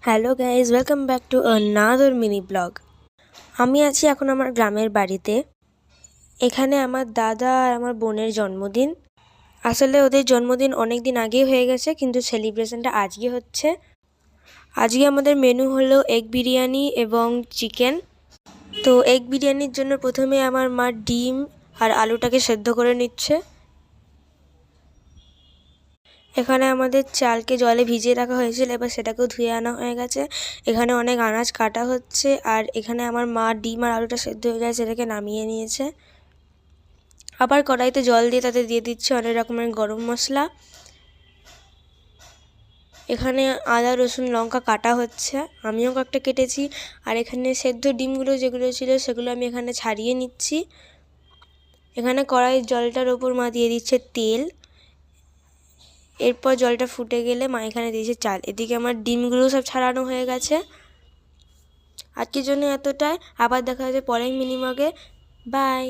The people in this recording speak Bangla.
Hello guys, welcome back to another mini blog. আমি আছি এখন আমার গ্রামের বাড়িতে। এখানে আমার দাদা আর আমার বোনের জন্মদিন। আসলে ওদের জন্মদিন অনেক দিন আগেই হয়ে গেছে, কিন্তু সেলিব্রেশনটা আজকে হচ্ছে। আজকে আমাদের মেনু হলো এগ বিরিয়ানি এবং চিকেন। তো এগ বিরিয়ানির জন্য প্রথমে আমার মা ডিম আর আলুটাকে সেদ্ধ করে নিচ্ছে। এখানে আমাদের চালকে জলে ভিজিয়ে রাখা হয়েছিল, এবার সেটাকেও ধুয়ে আনা হয়ে গেছে। এখানে অনেক আনাজ কাটা হচ্ছে, আর এখানে আমার মা ডিম আর আলুটা সেদ্ধ হয়ে যায় সেটাকে নামিয়ে নিয়েছে। আবার কড়াইতে জল দিয়ে তাতে দিয়ে দিচ্ছে অনেক রকমের গরম মশলা। এখানে আদা রসুন লঙ্কা কাটা হচ্ছে, আমিও কয়েকটা কেটেছি। আর এখানে সেদ্ধ ডিমগুলো যেগুলো ছিল সেগুলো আমি এখানে ছাড়িয়ে নিচ্ছি। এখানে কড়াইয়ের জলটার ওপর মা দিয়ে দিচ্ছে তেল। এরপর জলটা ফুটে গেলে মা এখানে দিয়েছে চাল। এদিকে আমার ডিমগুলো সব ছাড়ানো হয়ে গেছে। আজকের জন্য এতটাই, আবার দেখা যাচ্ছে পরের মিনি ব্লগে। বাই।